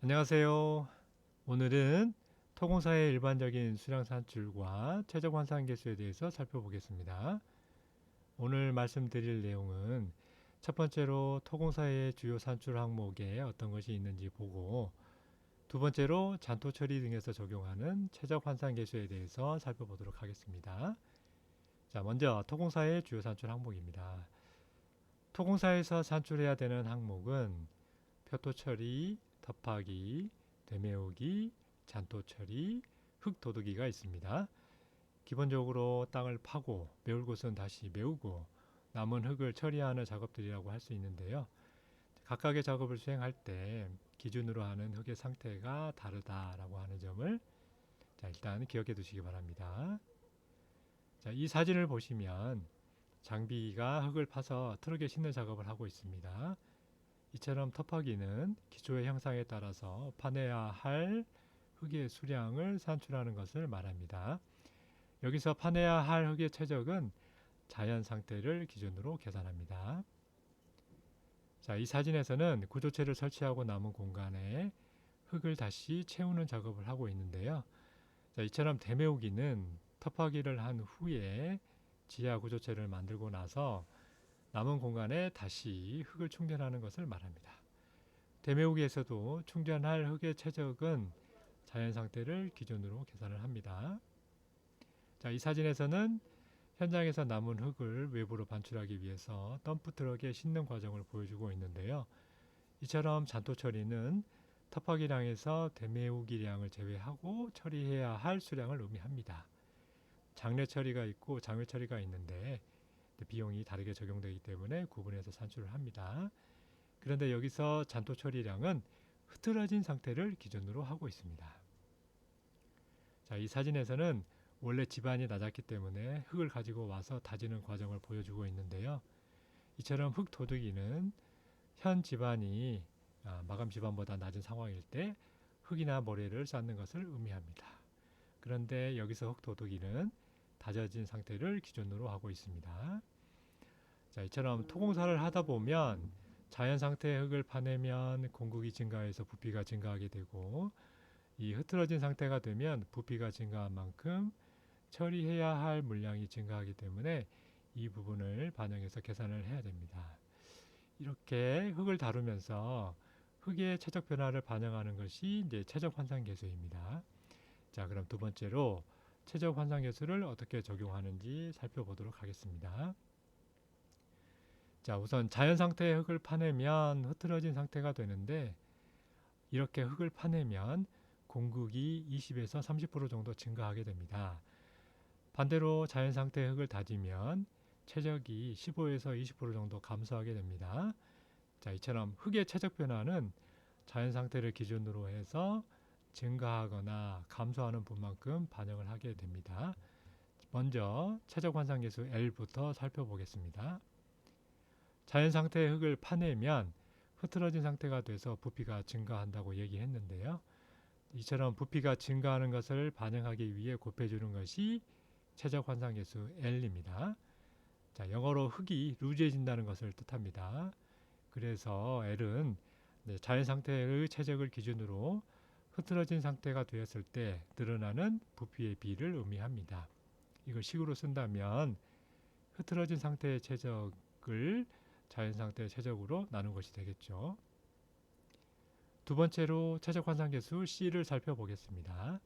안녕하세요. 오늘은 토공사의 일반적인 수량 산출과 최적 환산 계수에 대해서 살펴보겠습니다. 오늘 말씀드릴 내용은 첫 번째로 토공사의 주요 산출 항목에 어떤 것이 있는지 보고, 두 번째로 잔토 처리 등에서 적용하는 최적 환산 계수에 대해서 살펴보도록 하겠습니다. 자, 먼저 토공사의 주요 산출 항목입니다. 토공사에서 산출해야 되는 항목은 표토 처리, 덮하기, 되메우기, 잔토 처리, 흙 도두기가 있습니다. 기본적으로 땅을 파고 메울 곳은 다시 메우고 남은 흙을 처리하는 작업들이라고 할 수 있는데요. 각각의 작업을 수행할 때 기준으로 하는 흙의 상태가 다르다라고 하는 점을 일단 기억해 두시기 바랍니다. 이 사진을 보시면 장비가 흙을 파서 트럭에 싣는 작업을 하고 있습니다. 이처럼 터파기는 기초의 형상에 따라서 파내야 할 흙의 수량을 산출하는 것을 말합니다. 여기서 파내야 할 흙의 최적은 자연 상태를 기준으로 계산합니다. 자, 이 사진에서는 구조체를 설치하고 남은 공간에 흙을 다시 채우는 작업을 하고 있는데요. 자, 이처럼 대메우기는 터파기를 한 후에 지하 구조체를 만들고 나서 남은 공간에 다시 흙을 충전하는 것을 말합니다. 대메우기에서도 충전할 흙의 최적은 자연 상태를 기준으로 계산을 합니다. 자, 이 사진에서는 현장에서 남은 흙을 외부로 반출하기 위해서 덤프 트럭에 싣는 과정을 보여주고 있는데요. 이처럼 잔토 처리는 터파기량에서 대메우기량을 제외하고 처리해야 할 수량을 의미합니다. 장내 처리가 있고 장외 처리가 있는데 비용이 다르게 적용되기 때문에 구분해서 산출을 합니다. 그런데 여기서 잔토 처리량은 흐트러진 상태를 기준으로 하고 있습니다. 자, 이 사진에서는 원래 지반이 낮았기 때문에 흙을 가지고 와서 다지는 과정을 보여주고 있는데요. 이처럼 흙 도둑이는 현 지반이 마감 지반보다 낮은 상황일 때 흙이나 모래를 쌓는 것을 의미합니다. 그런데 여기서 흙 도둑이는 다져진 상태를 기준으로 하고 있습니다. 자, 이처럼 토공사를 하다 보면 자연 상태의 흙을 파내면 공급이 증가해서 부피가 증가하게 되고, 이 흐트러진 상태가 되면 부피가 증가한 만큼 처리해야 할 물량이 증가하기 때문에 이 부분을 반영해서 계산을 해야 됩니다. 이렇게 흙을 다루면서 흙의 최적 변화를 반영하는 것이 이제 최적 환산 계수입니다. 자, 그럼 두 번째로 최적 환산 계수를 어떻게 적용하는지 살펴보도록 하겠습니다. 자, 우선 자연 상태의 흙을 파내면 흐트러진 상태가 되는데, 이렇게 흙을 파내면 공급이 20에서 30% 정도 증가하게 됩니다. 반대로 자연 상태의 흙을 다지면 최적이 15에서 20% 정도 감소하게 됩니다. 자, 이처럼 흙의 최적 변화는 자연 상태를 기준으로 해서 증가하거나 감소하는 분만큼 반영을 하게 됩니다. 먼저 최적 환산 계수 L부터 살펴보겠습니다. 자연 상태의 흙을 파내면 흐트러진 상태가 돼서 부피가 증가한다고 얘기했는데요. 이처럼 부피가 증가하는 것을 반영하기 위해 곱해주는 것이 최적 환산 계수 L입니다. 자, 영어로 흙이 루즈해진다는 것을 뜻합니다. 그래서 L은 자연 상태의 최적을 기준으로 흐트러진 상태가 되었을 때 늘어나는 부피의 비를 의미합니다. 이걸 식으로 쓴다면 흐트러진 상태의 최적을 자연 상태의 최적으로 나눈 것이 되겠죠. 두 번째로 최적 환산 계수 C를 살펴보겠습니다.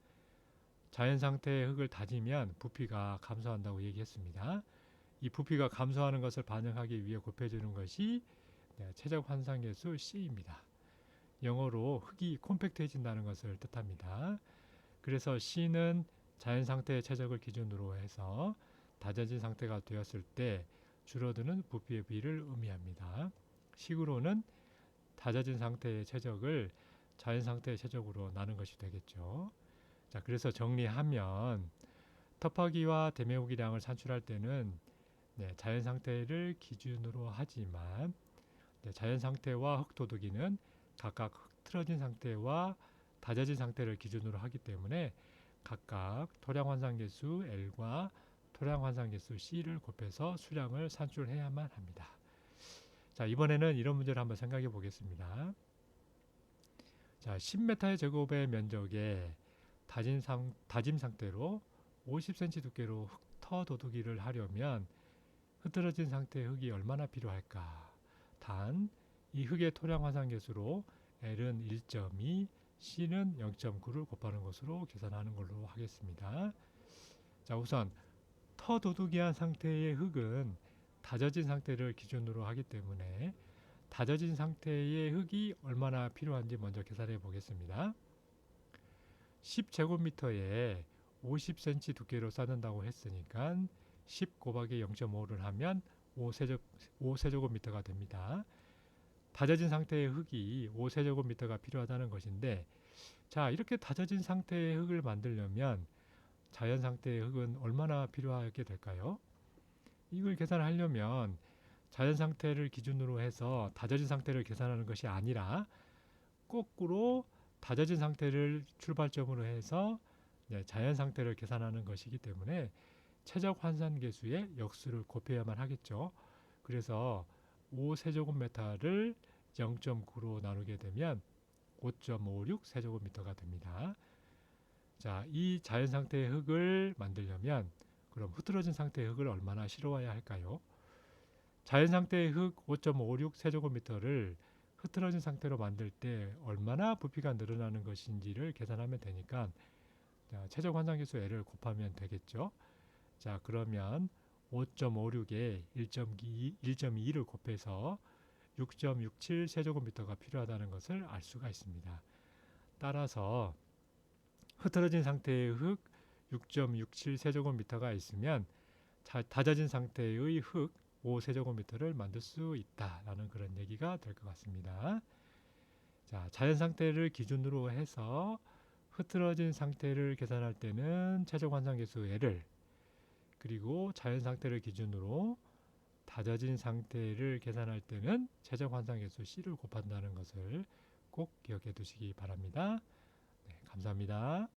자연 상태의 흙을 다지면 부피가 감소한다고 얘기했습니다. 이 부피가 감소하는 것을 반영하기 위해 곱해주는 것이 최적 환산 계수 C입니다. 영어로 흙이 콤팩트해진다는 것을 뜻합니다. 그래서 C는 자연 상태의 최적을 기준으로 해서 다져진 상태가 되었을 때 줄어드는 부피의 비를 의미합니다. 식으로는 다져진 상태의 최적을 자연 상태의 최적으로 나눈 것이 되겠죠. 자, 그래서 정리하면 터파기와 대메우기량을 산출할 때는 자연 상태를 기준으로 하지만 자연 상태와 흙도둑이는 각각 흐트러진 상태와 다져진 상태를 기준으로 하기 때문에 각각 토량 환산 계수 L과 토량 환산 계수 C를 곱해서 수량을 산출해야만 합니다. 자, 이번에는 이런 문제를 한번 생각해 보겠습니다. 자, 10m 제곱의 면적에 다짐 상태로 50cm 두께로 흙터 도두기를 하려면 흐트러진 상태의 흙이 얼마나 필요할까? 단, 이 흙의 토량 환산 계수로 L은 1.2, C는 0.9를 곱하는 것으로 계산하는 걸로 하겠습니다. 자, 우선 터 도두기한 상태의 흙은 다져진 상태를 기준으로 하기 때문에 다져진 상태의 흙이 얼마나 필요한지 먼저 계산해 보겠습니다. 10제곱미터에 50cm 두께로 쌓는다고 했으니까 10 곱하기 0.5를 하면 5세제곱미터가 됩니다. 다져진 상태의 흙이 5세제곱미터가 필요하다는 것인데, 자, 이렇게 다져진 상태의 흙을 만들려면 자연 상태의 흙은 얼마나 필요하게 될까요? 이걸 계산하려면 자연 상태를 기준으로 해서 다져진 상태를 계산하는 것이 아니라 거꾸로 다져진 상태를 출발점으로 해서 자연 상태를 계산하는 것이기 때문에 최적 환산 계수의 역수를 곱해야만 하겠죠. 그래서 5세제곱미터를 0.9로 나누게 되면 5.56 세제곱미터가 됩니다. 자, 이 자연 상태의 흙을 만들려면 그럼 흐트러진 상태의 흙을 얼마나 실어와야 할까요? 자연 상태의 흙 5.56 세제곱미터를 흐트러진 상태로 만들 때 얼마나 부피가 늘어나는 것인지를 계산하면 되니까, 자, 최적 환산 계수 L을 곱하면 되겠죠. 자, 그러면 5.56에 1.2를 곱해서 6.67 세제곱미터가 필요하다는 것을 알 수가 있습니다. 따라서 흐트러진 상태의 흙 6.67 세제곱미터가 있으면 다져진 상태의 흙 5세제곱미터를 만들 수 있다라는 그런 얘기가 될 것 같습니다. 자, 자연 상태를 기준으로 해서 흐트러진 상태를 계산할 때는 최적 환산 계수 L을, 그리고 자연 상태를 기준으로 다져진 상태를 계산할 때는 최적 환산 계수 C를 곱한다는 것을 꼭 기억해 두시기 바랍니다. 네, 감사합니다.